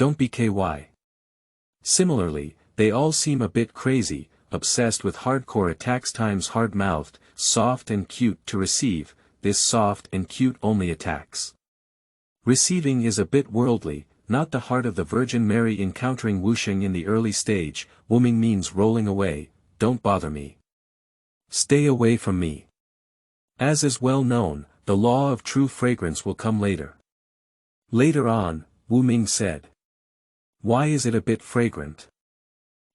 Don't be KY. Similarly, they all seem a bit crazy, obsessed with hardcore attacks times hard-mouthed, soft and cute to receive, this soft and cute only attacks. Receiving is a bit worldly, not the heart of the Virgin Mary encountering Wusheng in the early stage. Wuming means rolling away, don't bother me. Stay away from me. As is well known, the law of true fragrance will come later. Later on, Wuming said. Why is it a bit fragrant?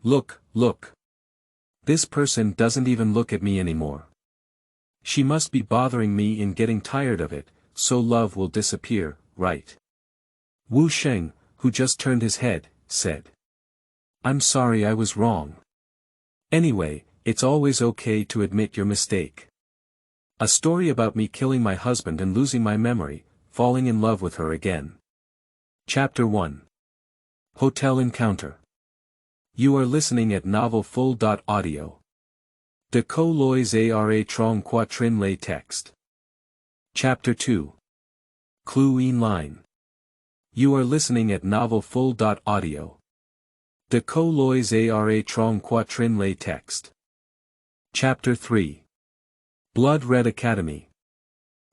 Look, look. This person doesn't even look at me anymore. She must be bothering me and getting tired of it, so love will disappear, right? Wusheng, who just turned his head, said. I'm sorry I was wrong. Anyway, it's always okay to admit your mistake. A story about me killing my husband and losing my memory, falling in love with her again. Chapter 1. Hotel Encounter. You are listening at novel full.audio. De co lois ara trong quatrin lay text. Chapter 2. Clue in line. You are listening at novel full.audio. De co lois ara trong quatrin lay text. Chapter 3. Blood Red Academy.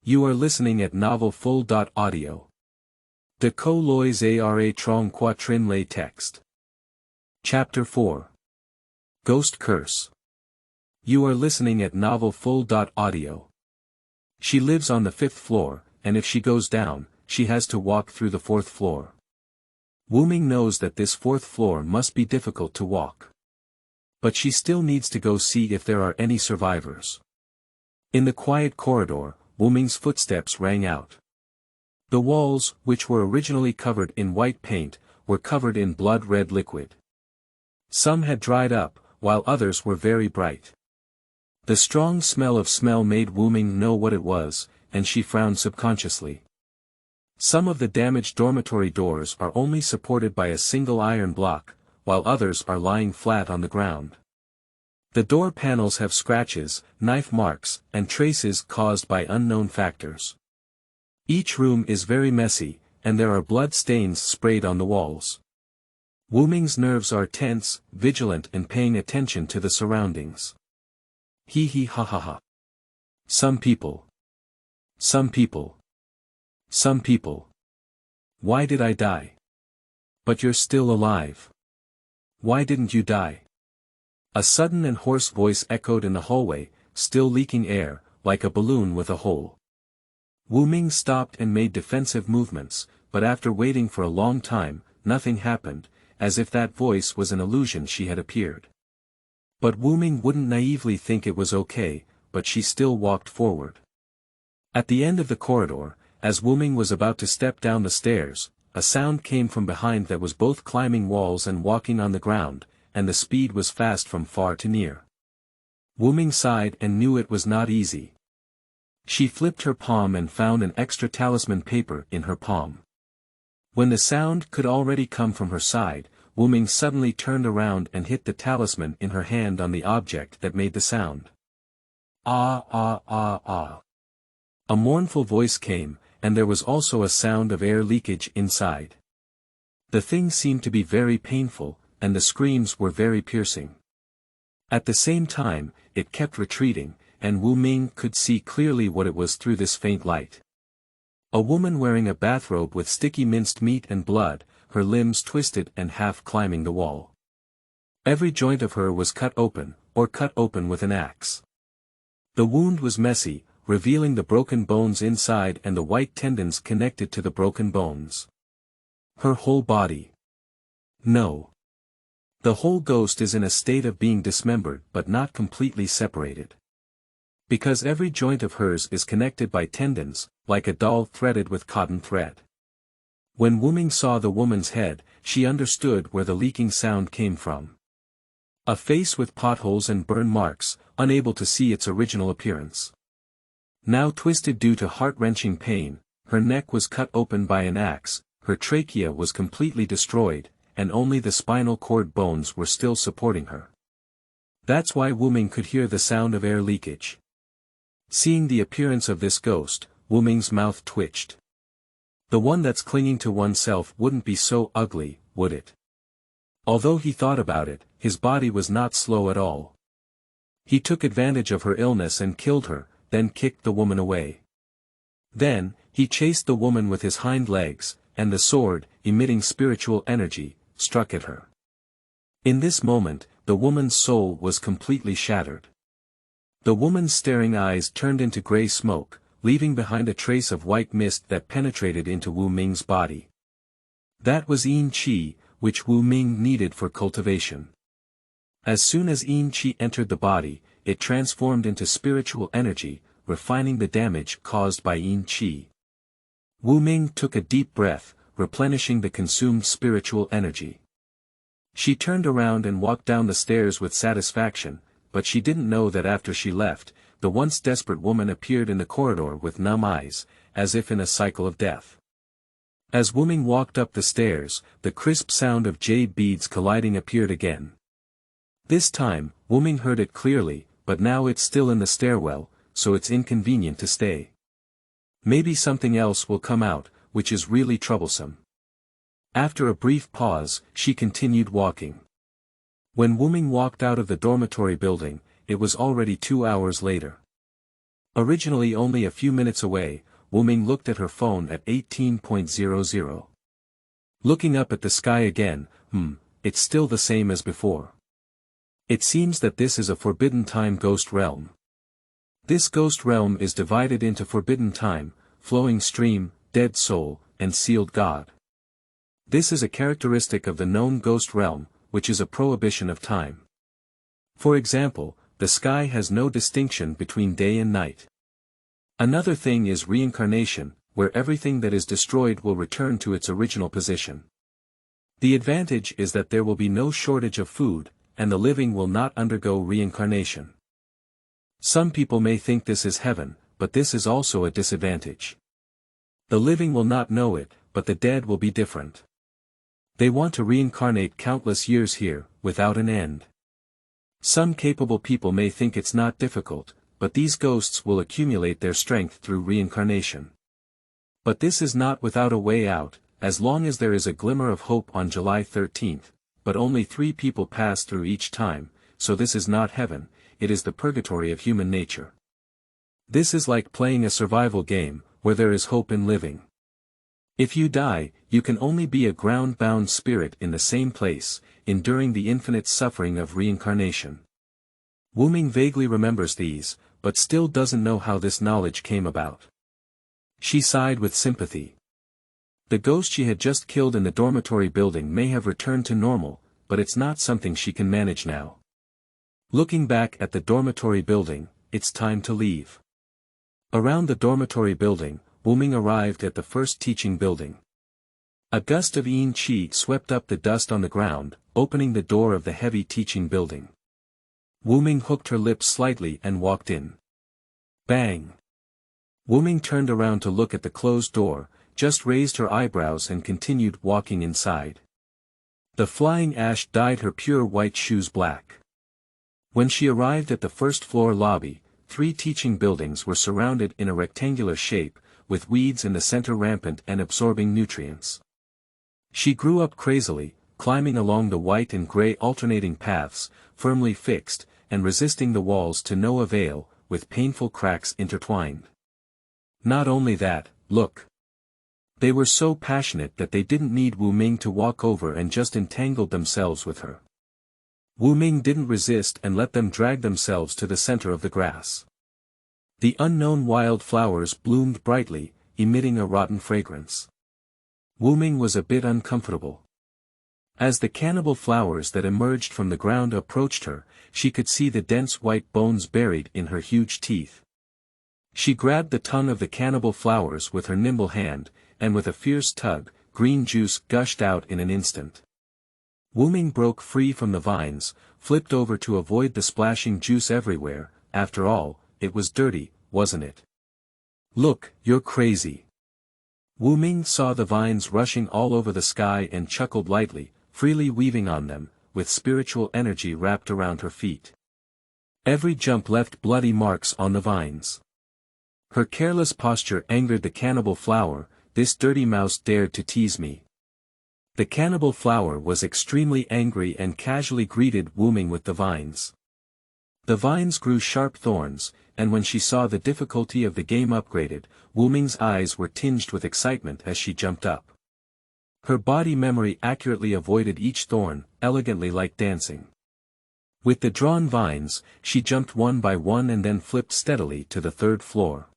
You are listening at novel full.audio. De co lois ara trong quatrin lay text. Chapter 4. Ghost Curse. You are listening at novel full.audio. She lives on the 5th floor, and if she goes down, she has to walk through the 4th floor. Wuming knows that this 4th floor must be difficult to walk. But she still needs to go see if there are any survivors. In the quiet corridor, Wuming's footsteps rang out. The walls, which were originally covered in white paint, were covered in blood-red liquid. Some had dried up, while others were very bright. The strong smell made Wuming know what it was, and she frowned subconsciously. Some of the damaged dormitory doors are only supported by a single iron block, while others are lying flat on the ground. The door panels have scratches, knife marks, and traces caused by unknown factors. Each room is very messy, and there are blood stains sprayed on the walls. Wuming's nerves are tense, vigilant and paying attention to the surroundings. Hee hee ha ha ha. Some people. Some people. Some people. Why did I die? But you're still alive. Why didn't you die? A sudden and hoarse voice echoed in the hallway, still leaking air, like a balloon with a hole. Wuming stopped and made defensive movements, but after waiting for a long time, nothing happened, as if that voice was an illusion she had appeared. But Wuming wouldn't naively think it was okay, but she still walked forward. At the end of the corridor, as Wuming was about to step down the stairs, a sound came from behind that was both climbing walls and walking on the ground, and the speed was fast from far to near. Wuming sighed and knew it was not easy. She flipped her palm and found an extra talisman paper in her palm. When the sound could already come from her side, Wuming suddenly turned around and hit the talisman in her hand on the object that made the sound. Ah ah ah ah. A mournful voice came, and there was also a sound of air leakage inside. The thing seemed to be very painful, and the screams were very piercing. At the same time, it kept retreating, and Wuming could see clearly what it was through this faint light. A woman wearing a bathrobe with sticky minced meat and blood, her limbs twisted and half climbing the wall. Every joint of her was cut open with an axe. The wound was messy, revealing the broken bones inside and the white tendons connected to the broken bones. Her whole body. No. The whole ghost is in a state of being dismembered but not completely separated. Because every joint of hers is connected by tendons, like a doll threaded with cotton thread. When Wuming saw the woman's head, she understood where the leaking sound came from. A face with potholes and burn marks, unable to see its original appearance. Now twisted due to heart-wrenching pain, her neck was cut open by an axe, her trachea was completely destroyed, and only the spinal cord bones were still supporting her. That's why Wuming could hear the sound of air leakage. Seeing the appearance of this ghost, Wuming's mouth twitched. The one that's clinging to oneself wouldn't be so ugly, would it? Although he thought about it, his body was not slow at all. He took advantage of her illness and killed her, then kicked the woman away. Then, he chased the woman with his hind legs, and the sword, emitting spiritual energy, struck at her. In this moment, the woman's soul was completely shattered. The woman's staring eyes turned into grey smoke, leaving behind a trace of white mist that penetrated into Wuming's body. That was Yin Qi, which Wuming needed for cultivation. As soon as Yin Qi entered the body, it transformed into spiritual energy, refining the damage caused by Yin Qi. Wuming took a deep breath, replenishing the consumed spiritual energy. She turned around and walked down the stairs with satisfaction, but she didn't know that after she left, the once desperate woman appeared in the corridor with numb eyes, as if in a cycle of death. As Wuming walked up the stairs, the crisp sound of jade beads colliding appeared again. This time, Wuming heard it clearly, but now it's still in the stairwell, so it's inconvenient to stay. Maybe something else will come out, which is really troublesome. After a brief pause, she continued walking. When Wuming walked out of the dormitory building, it was already 2 hours later. Originally only a few minutes away, Wuming looked at her phone at 18:00. Looking up at the sky again, it's still the same as before. It seems that this is a forbidden time ghost realm. This ghost realm is divided into forbidden time, flowing stream, dead soul, and sealed god. This is a characteristic of the known ghost realm, which is a prohibition of time. For example, the sky has no distinction between day and night. Another thing is reincarnation, where everything that is destroyed will return to its original position. The advantage is that there will be no shortage of food, and the living will not undergo reincarnation. Some people may think this is heaven, but this is also a disadvantage. The living will not know it, but the dead will be different. They want to reincarnate countless years here, without an end. Some capable people may think it's not difficult, but these ghosts will accumulate their strength through reincarnation. But this is not without a way out, as long as there is a glimmer of hope on July 13th, but only 3 people pass through each time, so this is not heaven, it is the purgatory of human nature. This is like playing a survival game, where there is hope in living. If you die, you can only be a ground-bound spirit in the same place, enduring the infinite suffering of reincarnation. Wuming vaguely remembers these, but still doesn't know how this knowledge came about. She sighed with sympathy. The ghost she had just killed in the dormitory building may have returned to normal, but it's not something she can manage now. Looking back at the dormitory building, it's time to leave. Around the dormitory building, Wuming arrived at the first teaching building. A gust of Yin Qi swept up the dust on the ground, opening the door of the heavy teaching building. Wuming hooked her lips slightly and walked in. Bang! Wuming turned around to look at the closed door, just raised her eyebrows and continued walking inside. The flying ash dyed her pure white shoes black. When she arrived at the first-floor lobby, 3 teaching buildings were surrounded in a rectangular shape, with weeds in the center rampant and absorbing nutrients. She grew up crazily, climbing along the white and gray alternating paths, firmly fixed, and resisting the walls to no avail, with painful cracks intertwined. Not only that, look. They were so passionate that they didn't need Wuming to walk over and just entangled themselves with her. Wuming didn't resist and let them drag themselves to the center of the grass. The unknown wild flowers bloomed brightly, emitting a rotten fragrance. Wuming was a bit uncomfortable. As the cannibal flowers that emerged from the ground approached her, she could see the dense white bones buried in her huge teeth. She grabbed the tongue of the cannibal flowers with her nimble hand, and with a fierce tug, green juice gushed out in an instant. Wuming broke free from the vines, flipped over to avoid the splashing juice everywhere. After all, it was dirty, wasn't it? Look, you're crazy. Wuming saw the vines rushing all over the sky and chuckled lightly, freely weaving on them, with spiritual energy wrapped around her feet. Every jump left bloody marks on the vines. Her careless posture angered the cannibal flower, this dirty mouse dared to tease me. The cannibal flower was extremely angry and casually greeted Wuming with the vines. The vines grew sharp thorns, and when she saw the difficulty of the game upgraded, Wuming's eyes were tinged with excitement as she jumped up. Her body memory accurately avoided each thorn, elegantly like dancing. With the drawn vines, she jumped one by one and then flipped steadily to the third floor.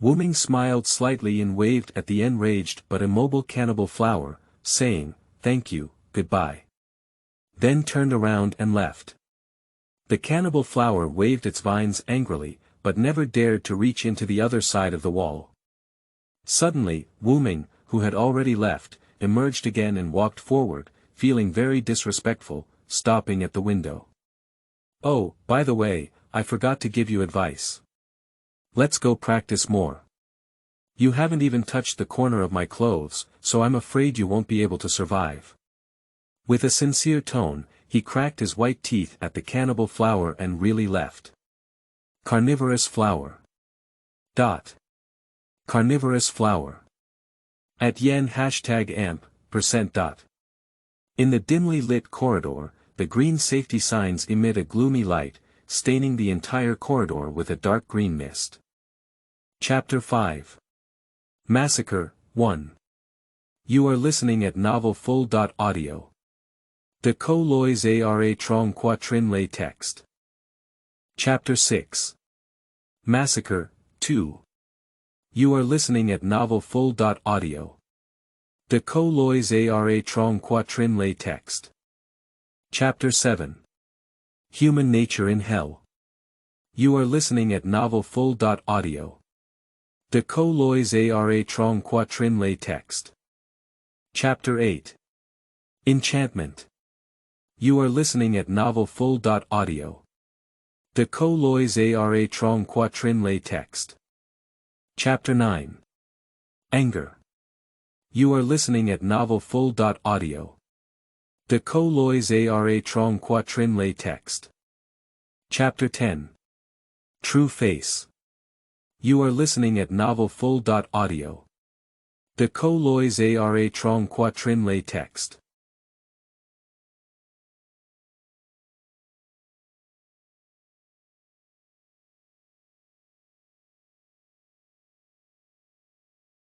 Wuming smiled slightly and waved at the enraged but immobile cannibal flower, saying, "Thank you, goodbye." Then turned around and left. The cannibal flower waved its vines angrily, but never dared to reach into the other side of the wall. Suddenly, Wuming, who had already left, emerged again and walked forward, feeling very disrespectful, stopping at the window. "Oh, by the way, I forgot to give you advice. Let's go practice more. You haven't even touched the corner of my clothes, so I'm afraid you won't be able to survive." With a sincere tone, he cracked his white teeth at the cannibal flower and really left. Carnivorous flower. Carnivorous flower. At yen #amp%. In the dimly lit corridor, the green safety signs emit a gloomy light, staining the entire corridor with a dark green mist. Chapter 5. Massacre, 1. You are listening at novel full.audio. De co lois ara trong quatrin lay text. Chapter 6. Massacre, 2. You are listening at novel full.audio. De co lois ara trong quatrin lay text. Chapter 7. Human Nature in Hell. You are listening at novel full.audio. De co lois ara trong quatrin lay text. Chapter 8. Enchantment. You are listening at novel full.audio. De co lois ara trong quatrin lay text. Chapter 9. Anger. You are listening at novel full.audio. De co lois ara trong quatrin lay text. Chapter 10. True Face. You are listening at novel full.audio. De co lois ara trong quatrin lay text.